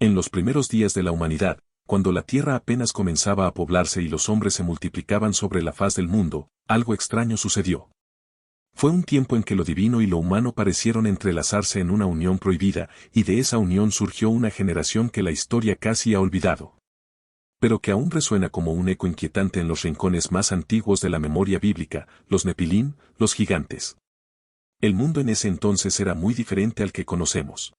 En los primeros días de la humanidad, cuando la tierra apenas comenzaba a poblarse y los hombres se multiplicaban sobre la faz del mundo, algo extraño sucedió. Fue un tiempo en que lo divino y lo humano parecieron entrelazarse en una unión prohibida, y de esa unión surgió una generación que la historia casi ha olvidado, pero que aún resuena como un eco inquietante en los rincones más antiguos de la memoria bíblica, los Nepilim, los gigantes. El mundo en ese entonces era muy diferente al que conocemos.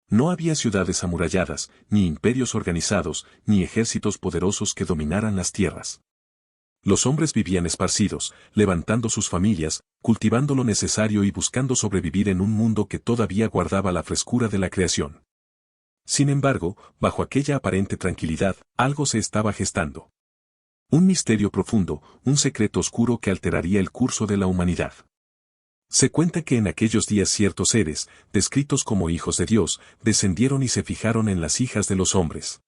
No había ciudades amuralladas, ni imperios organizados, ni ejércitos poderosos que dominaran las tierras. Los hombres vivían esparcidos, levantando sus familias, cultivando lo necesario y buscando sobrevivir en un mundo que todavía guardaba la frescura de la creación. Sin embargo, bajo aquella aparente tranquilidad, algo se estaba gestando. Un misterio profundo, un secreto oscuro que alteraría el curso de la humanidad. Se cuenta que en aquellos días ciertos seres, descritos como hijos de Dios, descendieron y se fijaron en las hijas de los hombres.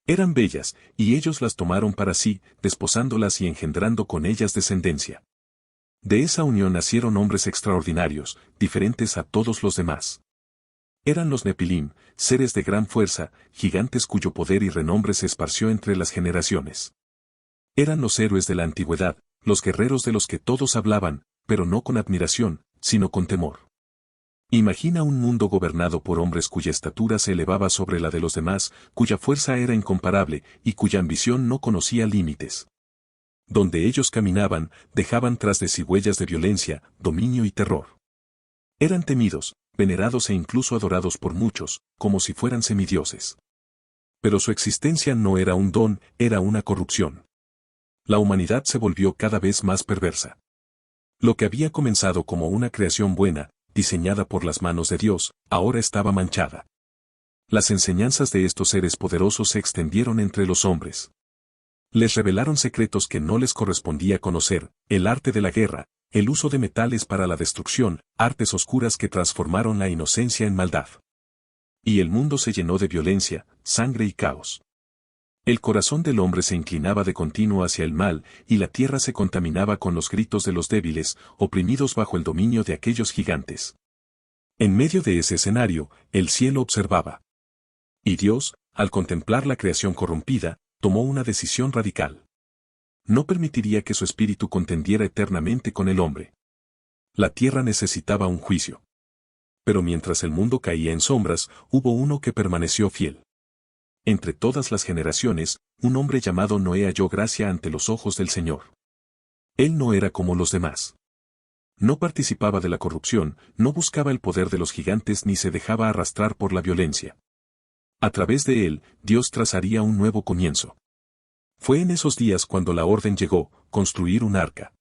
Eran bellas, y ellos las tomaron para sí, desposándolas y engendrando con ellas descendencia. De esa unión nacieron hombres extraordinarios, diferentes a todos los demás. Eran los Nepilim, seres de gran fuerza, gigantes cuyo poder y renombre se esparció entre las generaciones. Eran los héroes de la antigüedad, los guerreros de los que todos hablaban, pero no con admiración, sino con temor. Imagina un mundo gobernado por hombres cuya estatura se elevaba sobre la de los demás, cuya fuerza era incomparable y cuya ambición no conocía límites. Donde ellos caminaban, dejaban tras de sí huellas de violencia, dominio y terror. Eran temidos, venerados e incluso adorados por muchos, como si fueran semidioses. Pero su existencia no era un don, era una corrupción. La humanidad se volvió cada vez más perversa. Lo que había comenzado como una creación buena, diseñada por las manos de Dios, ahora estaba manchada. Las enseñanzas de estos seres poderosos se extendieron entre los hombres. Les revelaron secretos que no les correspondía conocer, el arte de la guerra, el uso de metales para la destrucción, artes oscuras que transformaron la inocencia en maldad. Y el mundo se llenó de violencia, sangre y caos. El corazón del hombre se inclinaba de continuo hacia el mal, y la tierra se contaminaba con los gritos de los débiles, oprimidos bajo el dominio de aquellos gigantes. En medio de ese escenario, el cielo observaba. Y Dios, al contemplar la creación corrompida, tomó una decisión radical. No permitiría que su espíritu contendiera eternamente con el hombre. La tierra necesitaba un juicio. Pero mientras el mundo caía en sombras, hubo uno que permaneció fiel. Entre todas las generaciones, un hombre llamado Noé halló gracia ante los ojos del Señor. Él no era como los demás. No participaba de la corrupción, no buscaba el poder de los gigantes ni se dejaba arrastrar por la violencia. A través de él, Dios trazaría un nuevo comienzo. Fue en esos días cuando la orden llegó, construir un arca.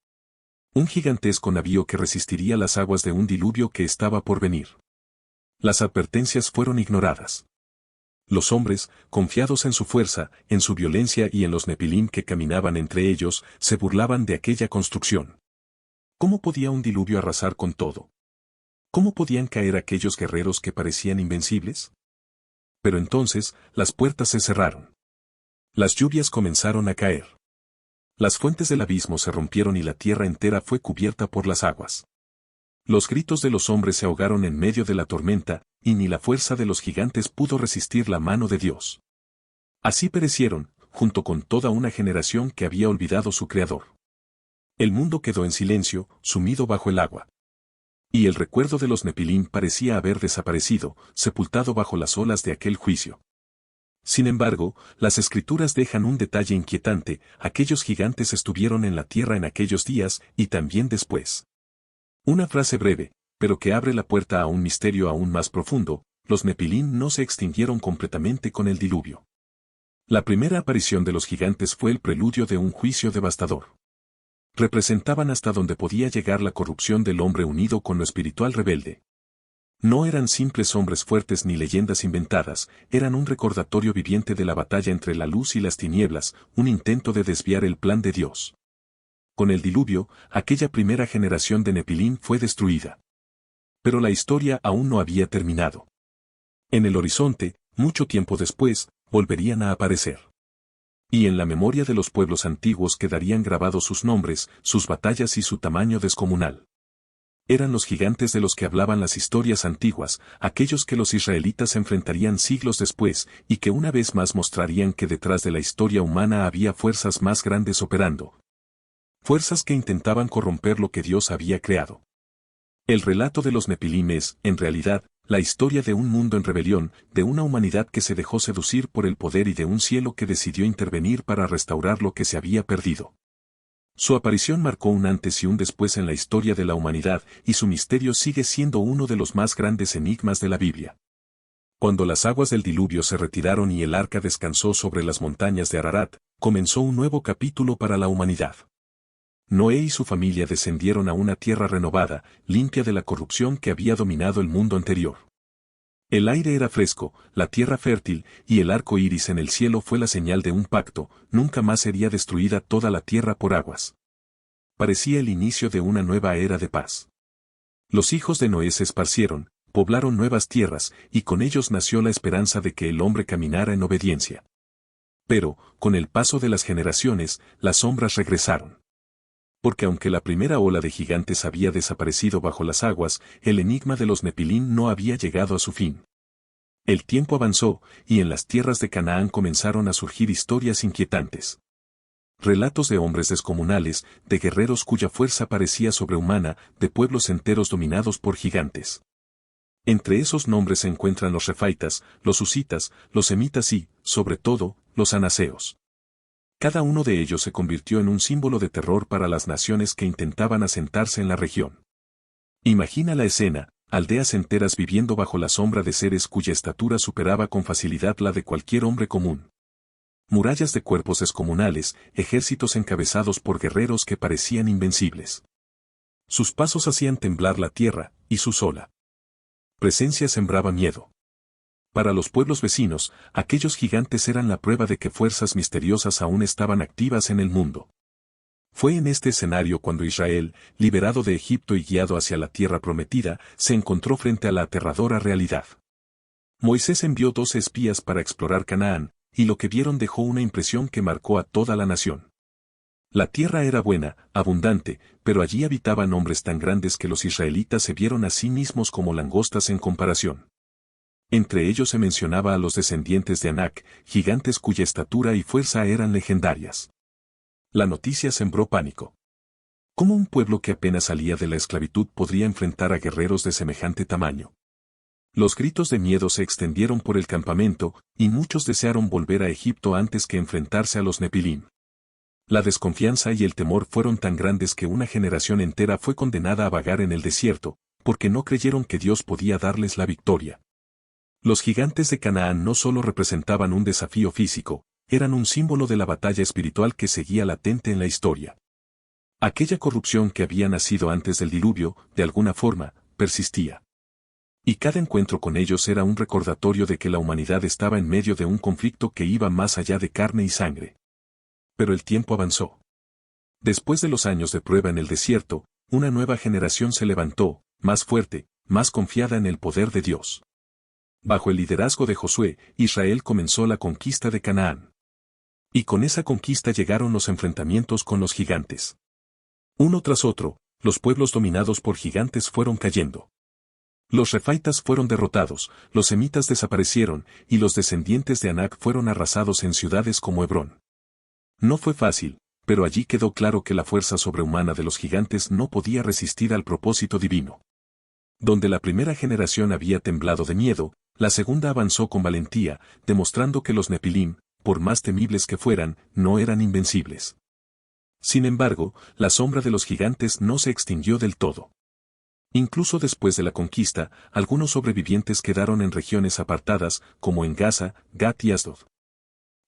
Un gigantesco navío que resistiría las aguas de un diluvio que estaba por venir. Las advertencias fueron ignoradas. Los hombres, confiados en su fuerza, en su violencia y en los Nepilim que caminaban entre ellos, se burlaban de aquella construcción. ¿Cómo podía un diluvio arrasar con todo? ¿Cómo podían caer aquellos guerreros que parecían invencibles? Pero entonces, las puertas se cerraron. Las lluvias comenzaron a caer. Las fuentes del abismo se rompieron y la tierra entera fue cubierta por las aguas. Los gritos de los hombres se ahogaron en medio de la tormenta, y ni la fuerza de los gigantes pudo resistir la mano de Dios. Así perecieron, junto con toda una generación que había olvidado su Creador. El mundo quedó en silencio, sumido bajo el agua. Y el recuerdo de los Nepilim parecía haber desaparecido, sepultado bajo las olas de aquel juicio. Sin embargo, las Escrituras dejan un detalle inquietante: aquellos gigantes estuvieron en la tierra en aquellos días y también después. Una frase breve, pero que abre la puerta a un misterio aún más profundo: los Nepilim no se extinguieron completamente con el diluvio. La primera aparición de los gigantes fue el preludio de un juicio devastador. Representaban hasta donde podía llegar la corrupción del hombre unido con lo espiritual rebelde. No eran simples hombres fuertes ni leyendas inventadas, eran un recordatorio viviente de la batalla entre la luz y las tinieblas, un intento de desviar el plan de Dios. Con el diluvio, aquella primera generación de Nepilim fue destruida. Pero la historia aún no había terminado. En el horizonte, mucho tiempo después, volverían a aparecer. Y en la memoria de los pueblos antiguos quedarían grabados sus nombres, sus batallas y su tamaño descomunal. Eran los gigantes de los que hablaban las historias antiguas, aquellos que los israelitas enfrentarían siglos después, y que una vez más mostrarían que detrás de la historia humana había fuerzas más grandes operando. Fuerzas que intentaban corromper lo que Dios había creado. El relato de los Nepilim es, en realidad, la historia de un mundo en rebelión, de una humanidad que se dejó seducir por el poder y de un cielo que decidió intervenir para restaurar lo que se había perdido. Su aparición marcó un antes y un después en la historia de la humanidad, y su misterio sigue siendo uno de los más grandes enigmas de la Biblia. Cuando las aguas del diluvio se retiraron y el arca descansó sobre las montañas de Ararat, comenzó un nuevo capítulo para la humanidad. Noé y su familia descendieron a una tierra renovada, limpia de la corrupción que había dominado el mundo anterior. El aire era fresco, la tierra fértil, y el arco iris en el cielo fue la señal de un pacto, nunca más sería destruida toda la tierra por aguas. Parecía el inicio de una nueva era de paz. Los hijos de Noé se esparcieron, poblaron nuevas tierras, y con ellos nació la esperanza de que el hombre caminara en obediencia. Pero, con el paso de las generaciones, las sombras regresaron. Porque aunque la primera ola de gigantes había desaparecido bajo las aguas, el enigma de los Nepilim no había llegado a su fin. El tiempo avanzó, y en las tierras de Canaán comenzaron a surgir historias inquietantes. Relatos de hombres descomunales, de guerreros cuya fuerza parecía sobrehumana, de pueblos enteros dominados por gigantes. Entre esos nombres se encuentran los refaitas, los husitas, los semitas y, sobre todo, los anaseos. Cada uno de ellos se convirtió en un símbolo de terror para las naciones que intentaban asentarse en la región. Imagina la escena, aldeas enteras viviendo bajo la sombra de seres cuya estatura superaba con facilidad la de cualquier hombre común. Murallas de cuerpos descomunales, ejércitos encabezados por guerreros que parecían invencibles. Sus pasos hacían temblar la tierra, y su sola presencia sembraba miedo. Para los pueblos vecinos, aquellos gigantes eran la prueba de que fuerzas misteriosas aún estaban activas en el mundo. Fue en este escenario cuando Israel, liberado de Egipto y guiado hacia la tierra prometida, se encontró frente a la aterradora realidad. Moisés envió 12 espías para explorar Canaán, y lo que vieron dejó una impresión que marcó a toda la nación. La tierra era buena, abundante, pero allí habitaban hombres tan grandes que los israelitas se vieron a sí mismos como langostas en comparación. Entre ellos se mencionaba a los descendientes de Anak, gigantes cuya estatura y fuerza eran legendarias. La noticia sembró pánico. ¿Cómo un pueblo que apenas salía de la esclavitud podría enfrentar a guerreros de semejante tamaño? Los gritos de miedo se extendieron por el campamento, y muchos desearon volver a Egipto antes que enfrentarse a los Nepilim. La desconfianza y el temor fueron tan grandes que una generación entera fue condenada a vagar en el desierto, porque no creyeron que Dios podía darles la victoria. Los gigantes de Canaán no solo representaban un desafío físico, eran un símbolo de la batalla espiritual que seguía latente en la historia. Aquella corrupción que había nacido antes del diluvio, de alguna forma, persistía. Y cada encuentro con ellos era un recordatorio de que la humanidad estaba en medio de un conflicto que iba más allá de carne y sangre. Pero el tiempo avanzó. Después de los años de prueba en el desierto, una nueva generación se levantó, más fuerte, más confiada en el poder de Dios. Bajo el liderazgo de Josué, Israel comenzó la conquista de Canaán. Y con esa conquista llegaron los enfrentamientos con los gigantes. Uno tras otro, los pueblos dominados por gigantes fueron cayendo. Los refaitas fueron derrotados, los semitas desaparecieron, y los descendientes de Anak fueron arrasados en ciudades como Hebrón. No fue fácil, pero allí quedó claro que la fuerza sobrehumana de los gigantes no podía resistir al propósito divino. Donde la primera generación había temblado de miedo, la segunda avanzó con valentía, demostrando que los Nepilim, por más temibles que fueran, no eran invencibles. Sin embargo, la sombra de los gigantes no se extinguió del todo. Incluso después de la conquista, algunos sobrevivientes quedaron en regiones apartadas, como en Gaza, Gat y Asdod.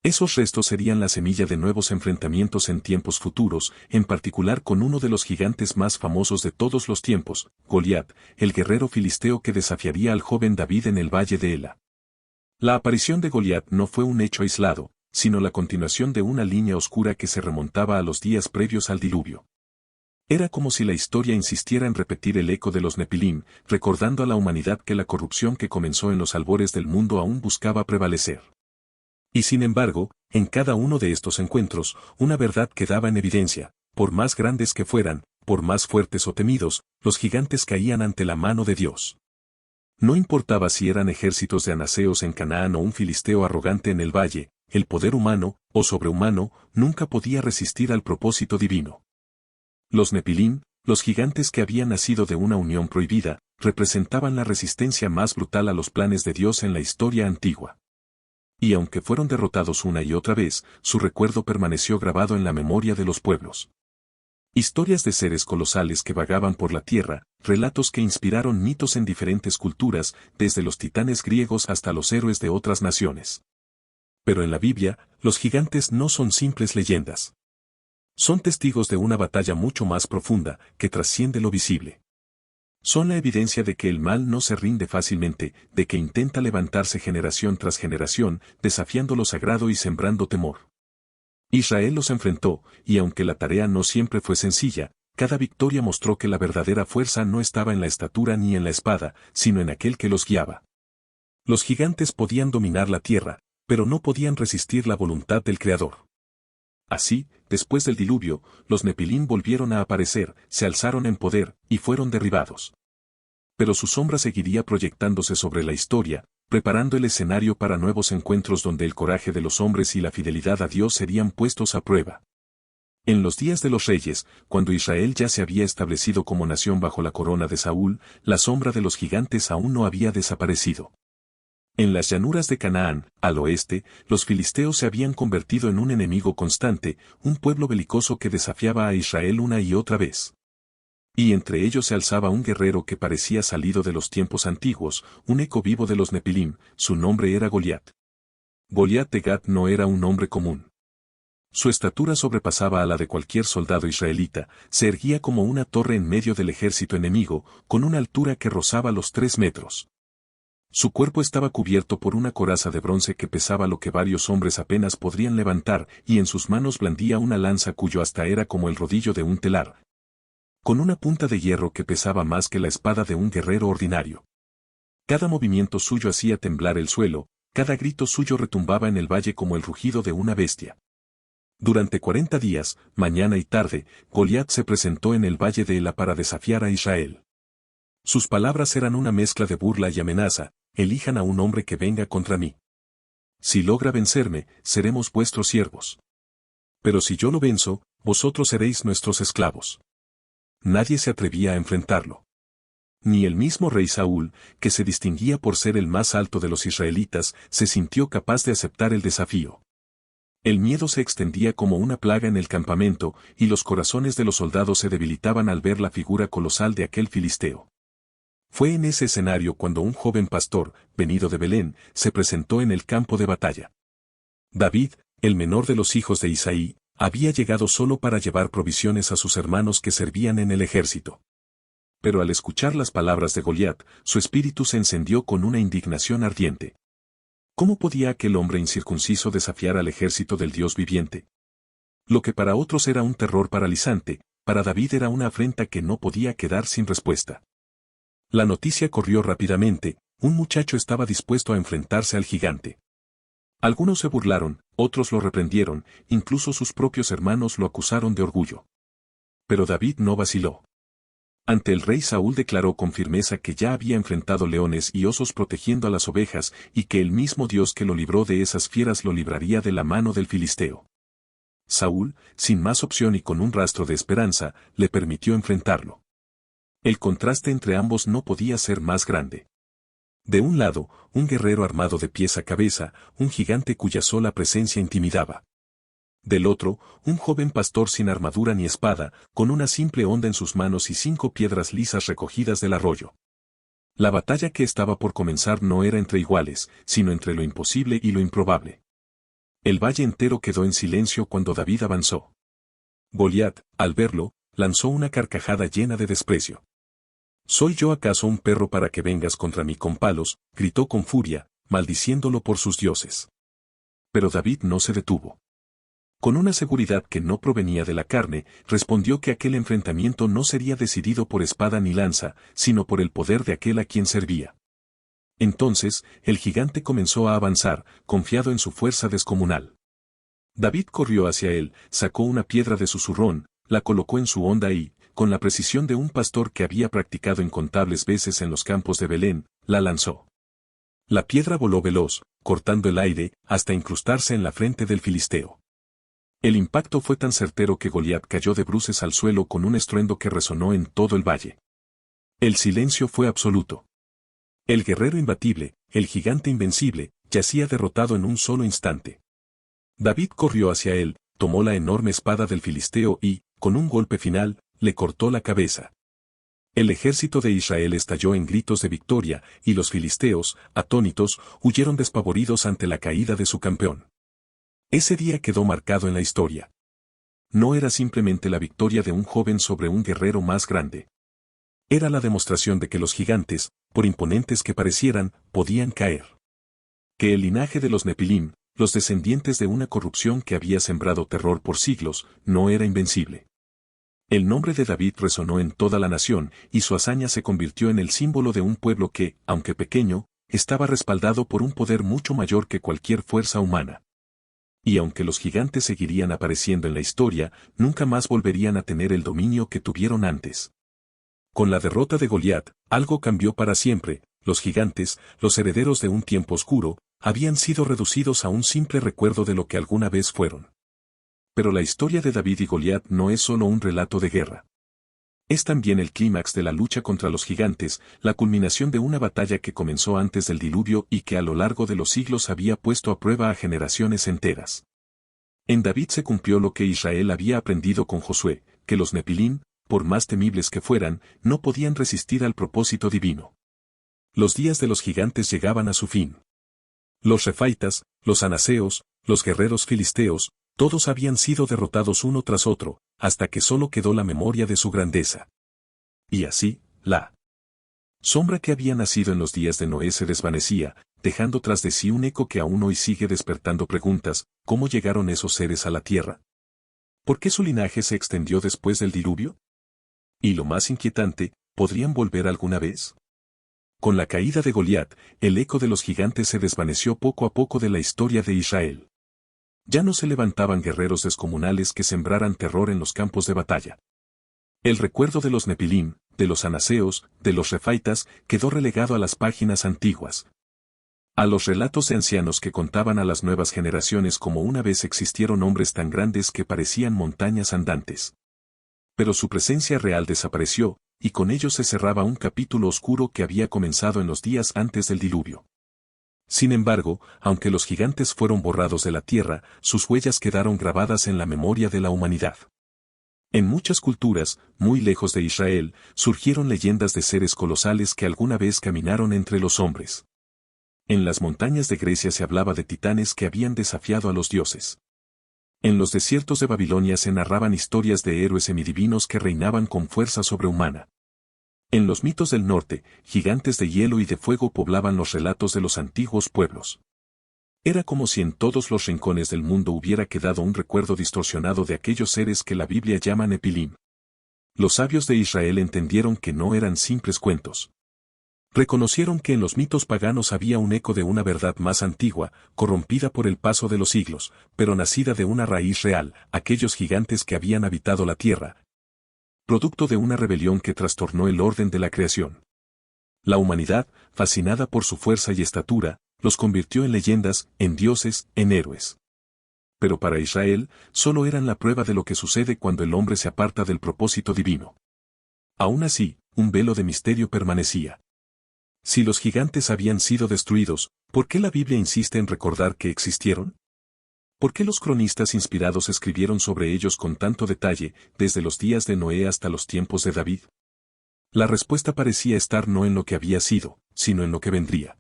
Esos restos serían la semilla de nuevos enfrentamientos en tiempos futuros, en particular con uno de los gigantes más famosos de todos los tiempos, Goliat, el guerrero filisteo que desafiaría al joven David en el valle de Ela. La aparición de Goliat no fue un hecho aislado, sino la continuación de una línea oscura que se remontaba a los días previos al diluvio. Era como si la historia insistiera en repetir el eco de los Nepilim, recordando a la humanidad que la corrupción que comenzó en los albores del mundo aún buscaba prevalecer. Y sin embargo, en cada uno de estos encuentros, una verdad quedaba en evidencia: por más grandes que fueran, por más fuertes o temidos, los gigantes caían ante la mano de Dios. No importaba si eran ejércitos de anaseos en Canaán o un filisteo arrogante en el valle, el poder humano, o sobrehumano, nunca podía resistir al propósito divino. Los Nepilim, los gigantes que habían nacido de una unión prohibida, representaban la resistencia más brutal a los planes de Dios en la historia antigua. Y aunque fueron derrotados una y otra vez, su recuerdo permaneció grabado en la memoria de los pueblos. Historias de seres colosales que vagaban por la tierra, relatos que inspiraron mitos en diferentes culturas, desde los titanes griegos hasta los héroes de otras naciones. Pero en la Biblia, los gigantes no son simples leyendas. Son testigos de una batalla mucho más profunda, que trasciende lo visible. Son la evidencia de que el mal no se rinde fácilmente, de que intenta levantarse generación tras generación, desafiando lo sagrado y sembrando temor. Israel los enfrentó, y aunque la tarea no siempre fue sencilla, cada victoria mostró que la verdadera fuerza no estaba en la estatura ni en la espada, sino en aquel que los guiaba. Los gigantes podían dominar la tierra, pero no podían resistir la voluntad del Creador. Así, después del diluvio, los Nepilim volvieron a aparecer, se alzaron en poder, y fueron derribados. Pero su sombra seguiría proyectándose sobre la historia, preparando el escenario para nuevos encuentros donde el coraje de los hombres y la fidelidad a Dios serían puestos a prueba. En los días de los reyes, cuando Israel ya se había establecido como nación bajo la corona de Saúl, la sombra de los gigantes aún no había desaparecido. En las llanuras de Canaán, al oeste, los filisteos se habían convertido en un enemigo constante, un pueblo belicoso que desafiaba a Israel una y otra vez. Y entre ellos se alzaba un guerrero que parecía salido de los tiempos antiguos, un eco vivo de los Nepilim, su nombre era Goliat. Goliat de Gat no era un hombre común. Su estatura sobrepasaba a la de cualquier soldado israelita, se erguía como una torre en medio del ejército enemigo, con una altura que rozaba los 3 metros. Su cuerpo estaba cubierto por una coraza de bronce que pesaba lo que varios hombres apenas podrían levantar, y en sus manos blandía una lanza cuyo asta era como el rodillo de un telar, con una punta de hierro que pesaba más que la espada de un guerrero ordinario. Cada movimiento suyo hacía temblar el suelo, cada grito suyo retumbaba en el valle como el rugido de una bestia. Durante 40 días, mañana y tarde, Goliat se presentó en el valle de Ela para desafiar a Israel. Sus palabras eran una mezcla de burla y amenaza: elijan a un hombre que venga contra mí. Si logra vencerme, seremos vuestros siervos. Pero si yo lo venzo, vosotros seréis nuestros esclavos. Nadie se atrevía a enfrentarlo. Ni el mismo rey Saúl, que se distinguía por ser el más alto de los israelitas, se sintió capaz de aceptar el desafío. El miedo se extendía como una plaga en el campamento, y los corazones de los soldados se debilitaban al ver la figura colosal de aquel filisteo. Fue en ese escenario cuando un joven pastor, venido de Belén, se presentó en el campo de batalla. David, el menor de los hijos de Isaí, había llegado solo para llevar provisiones a sus hermanos que servían en el ejército. Pero al escuchar las palabras de Goliat, su espíritu se encendió con una indignación ardiente. ¿Cómo podía aquel hombre incircunciso desafiar al ejército del Dios viviente? Lo que para otros era un terror paralizante, para David era una afrenta que no podía quedar sin respuesta. La noticia corrió rápidamente: un muchacho estaba dispuesto a enfrentarse al gigante. Algunos se burlaron, otros lo reprendieron, incluso sus propios hermanos lo acusaron de orgullo. Pero David no vaciló. Ante el rey Saúl declaró con firmeza que ya había enfrentado leones y osos protegiendo a las ovejas, y que el mismo Dios que lo libró de esas fieras lo libraría de la mano del filisteo. Saúl, sin más opción y con un rastro de esperanza, le permitió enfrentarlo. El contraste entre ambos no podía ser más grande. De un lado, un guerrero armado de pies a cabeza, un gigante cuya sola presencia intimidaba. Del otro, un joven pastor sin armadura ni espada, con una simple honda en sus manos y 5 piedras lisas recogidas del arroyo. La batalla que estaba por comenzar no era entre iguales, sino entre lo imposible y lo improbable. El valle entero quedó en silencio cuando David avanzó. Goliat, al verlo, lanzó una carcajada llena de desprecio. ¿Soy yo acaso un perro para que vengas contra mí con palos?, gritó con furia, maldiciéndolo por sus dioses. Pero David no se detuvo. Con una seguridad que no provenía de la carne, respondió que aquel enfrentamiento no sería decidido por espada ni lanza, sino por el poder de aquel a quien servía. Entonces, el gigante comenzó a avanzar, confiado en su fuerza descomunal. David corrió hacia él, sacó una piedra de su zurrón, la colocó en su honda y, con la precisión de un pastor que había practicado incontables veces en los campos de Belén, la lanzó. La piedra voló veloz, cortando el aire, hasta incrustarse en la frente del filisteo. El impacto fue tan certero que Goliat cayó de bruces al suelo con un estruendo que resonó en todo el valle. El silencio fue absoluto. El guerrero imbatible, el gigante invencible, yacía derrotado en un solo instante. David corrió hacia él, tomó la enorme espada del filisteo y, con un golpe final, le cortó la cabeza. El ejército de Israel estalló en gritos de victoria, y los filisteos, atónitos, huyeron despavoridos ante la caída de su campeón. Ese día quedó marcado en la historia. No era simplemente la victoria de un joven sobre un guerrero más grande. Era la demostración de que los gigantes, por imponentes que parecieran, podían caer. Que el linaje de los Nepilim, los descendientes de una corrupción que había sembrado terror por siglos, no era invencible. El nombre de David resonó en toda la nación, y su hazaña se convirtió en el símbolo de un pueblo que, aunque pequeño, estaba respaldado por un poder mucho mayor que cualquier fuerza humana. Y aunque los gigantes seguirían apareciendo en la historia, nunca más volverían a tener el dominio que tuvieron antes. Con la derrota de Goliat, algo cambió para siempre. Los gigantes, los herederos de un tiempo oscuro, habían sido reducidos a un simple recuerdo de lo que alguna vez fueron. Pero la historia de David y Goliat no es solo un relato de guerra. Es también el clímax de la lucha contra los gigantes, la culminación de una batalla que comenzó antes del diluvio y que a lo largo de los siglos había puesto a prueba a generaciones enteras. En David se cumplió lo que Israel había aprendido con Josué, que los Nepilim, por más temibles que fueran, no podían resistir al propósito divino. Los días de los gigantes llegaban a su fin. Los refaitas, los anaseos, los guerreros filisteos, todos habían sido derrotados uno tras otro, hasta que solo quedó la memoria de su grandeza. Y así, la sombra que había nacido en los días de Noé se desvanecía, dejando tras de sí un eco que aún hoy sigue despertando preguntas: ¿cómo llegaron esos seres a la tierra? ¿Por qué su linaje se extendió después del diluvio? Y lo más inquietante, ¿podrían volver alguna vez? Con la caída de Goliat, el eco de los gigantes se desvaneció poco a poco de la historia de Israel. Ya no se levantaban guerreros descomunales que sembraran terror en los campos de batalla. El recuerdo de los Nepilim, de los anaseos, de los refaitas, quedó relegado a las páginas antiguas. A los relatos de ancianos que contaban a las nuevas generaciones cómo una vez existieron hombres tan grandes que parecían montañas andantes. Pero su presencia real desapareció, y con ello se cerraba un capítulo oscuro que había comenzado en los días antes del diluvio. Sin embargo, aunque los gigantes fueron borrados de la tierra, sus huellas quedaron grabadas en la memoria de la humanidad. En muchas culturas, muy lejos de Israel, surgieron leyendas de seres colosales que alguna vez caminaron entre los hombres. En las montañas de Grecia se hablaba de titanes que habían desafiado a los dioses. En los desiertos de Babilonia se narraban historias de héroes semidivinos que reinaban con fuerza sobrehumana. En los mitos del norte, gigantes de hielo y de fuego poblaban los relatos de los antiguos pueblos. Era como si en todos los rincones del mundo hubiera quedado un recuerdo distorsionado de aquellos seres que la Biblia llama Nepilim. Los sabios de Israel entendieron que no eran simples cuentos. Reconocieron que en los mitos paganos había un eco de una verdad más antigua, corrompida por el paso de los siglos, pero nacida de una raíz real: aquellos gigantes que habían habitado la tierra, producto de una rebelión que trastornó el orden de la creación. La humanidad, fascinada por su fuerza y estatura, los convirtió en leyendas, en dioses, en héroes. Pero para Israel, solo eran la prueba de lo que sucede cuando el hombre se aparta del propósito divino. Aún así, un velo de misterio permanecía. Si los gigantes habían sido destruidos, ¿por qué la Biblia insiste en recordar que existieron? ¿Por qué los cronistas inspirados escribieron sobre ellos con tanto detalle, desde los días de Noé hasta los tiempos de David? La respuesta parecía estar no en lo que había sido, sino en lo que vendría.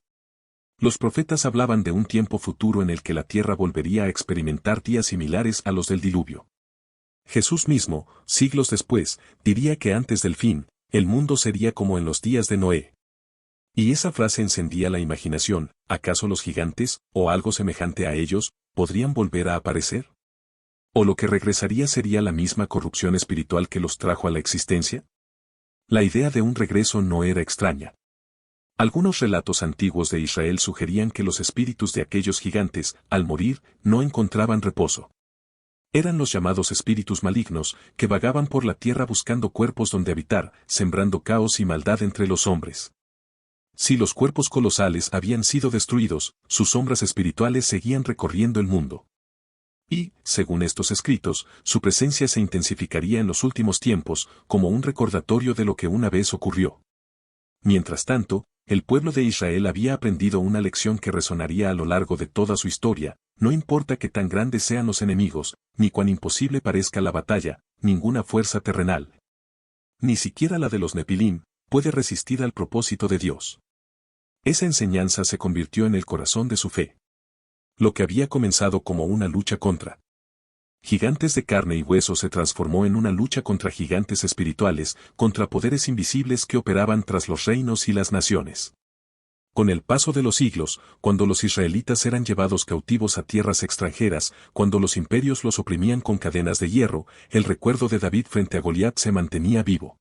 Los profetas hablaban de un tiempo futuro en el que la tierra volvería a experimentar días similares a los del diluvio. Jesús mismo, siglos después, diría que antes del fin, el mundo sería como en los días de Noé. Y esa frase encendía la imaginación: ¿acaso los gigantes, o algo semejante a ellos, podrían volver a aparecer? ¿O lo que regresaría sería la misma corrupción espiritual que los trajo a la existencia? La idea de un regreso no era extraña. Algunos relatos antiguos de Israel sugerían que los espíritus de aquellos gigantes, al morir, no encontraban reposo. Eran los llamados espíritus malignos, que vagaban por la tierra buscando cuerpos donde habitar, sembrando caos y maldad entre los hombres. Si los cuerpos colosales habían sido destruidos, sus sombras espirituales seguían recorriendo el mundo. Y, según estos escritos, su presencia se intensificaría en los últimos tiempos, como un recordatorio de lo que una vez ocurrió. Mientras tanto, el pueblo de Israel había aprendido una lección que resonaría a lo largo de toda su historia: no importa qué tan grandes sean los enemigos, ni cuán imposible parezca la batalla, ninguna fuerza terrenal, ni siquiera la de los Nepilim, puede resistir al propósito de Dios. Esa enseñanza se convirtió en el corazón de su fe. Lo que había comenzado como una lucha contra gigantes de carne y hueso se transformó en una lucha contra gigantes espirituales, contra poderes invisibles que operaban tras los reinos y las naciones. Con el paso de los siglos, cuando los israelitas eran llevados cautivos a tierras extranjeras, cuando los imperios los oprimían con cadenas de hierro, el recuerdo de David frente a Goliat se mantenía vivo.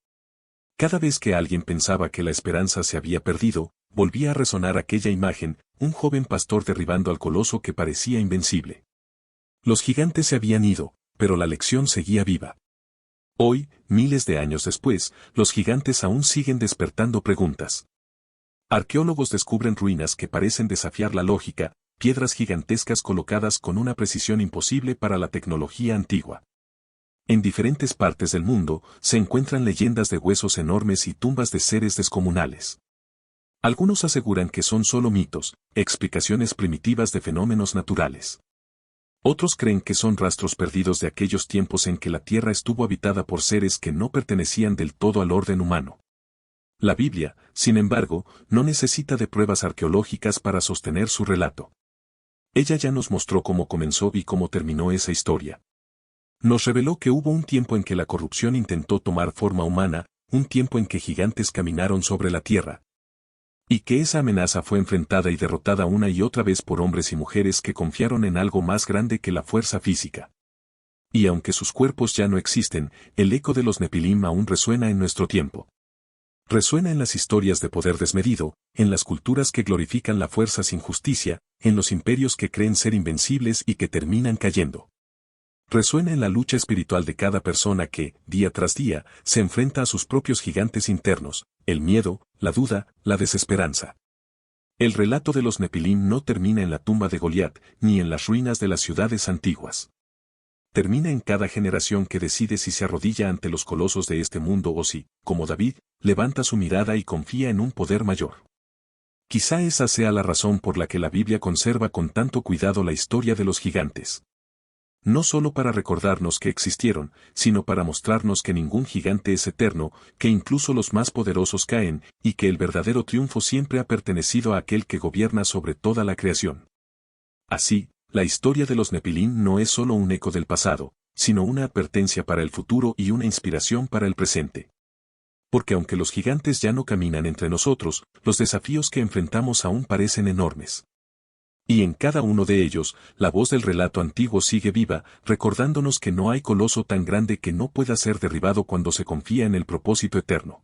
Cada vez que alguien pensaba que la esperanza se había perdido, volvía a resonar aquella imagen: un joven pastor derribando al coloso que parecía invencible. Los gigantes se habían ido, pero la lección seguía viva. Hoy, miles de años después, los gigantes aún siguen despertando preguntas. Arqueólogos descubren ruinas que parecen desafiar la lógica, piedras gigantescas colocadas con una precisión imposible para la tecnología antigua. En diferentes partes del mundo, se encuentran leyendas de huesos enormes y tumbas de seres descomunales. Algunos aseguran que son solo mitos, explicaciones primitivas de fenómenos naturales. Otros creen que son rastros perdidos de aquellos tiempos en que la tierra estuvo habitada por seres que no pertenecían del todo al orden humano. La Biblia, sin embargo, no necesita de pruebas arqueológicas para sostener su relato. Ella ya nos mostró cómo comenzó y cómo terminó esa historia. Nos reveló que hubo un tiempo en que la corrupción intentó tomar forma humana, un tiempo en que gigantes caminaron sobre la tierra, y que esa amenaza fue enfrentada y derrotada una y otra vez por hombres y mujeres que confiaron en algo más grande que la fuerza física. Y aunque sus cuerpos ya no existen, el eco de los Nepilim aún resuena en nuestro tiempo. Resuena en las historias de poder desmedido, en las culturas que glorifican la fuerza sin justicia, en los imperios que creen ser invencibles y que terminan cayendo. Resuena en la lucha espiritual de cada persona que, día tras día, se enfrenta a sus propios gigantes internos: el miedo, la duda, la desesperanza. El relato de los Nepilim no termina en la tumba de Goliat, ni en las ruinas de las ciudades antiguas. Termina en cada generación que decide si se arrodilla ante los colosos de este mundo o si, como David, levanta su mirada y confía en un poder mayor. Quizá esa sea la razón por la que la Biblia conserva con tanto cuidado la historia de los gigantes. No solo para recordarnos que existieron, sino para mostrarnos que ningún gigante es eterno, que incluso los más poderosos caen, y que el verdadero triunfo siempre ha pertenecido a aquel que gobierna sobre toda la creación. Así, la historia de los Nepilim no es solo un eco del pasado, sino una advertencia para el futuro y una inspiración para el presente. Porque aunque los gigantes ya no caminan entre nosotros, los desafíos que enfrentamos aún parecen enormes. Y en cada uno de ellos, la voz del relato antiguo sigue viva, recordándonos que no hay coloso tan grande que no pueda ser derribado cuando se confía en el propósito eterno.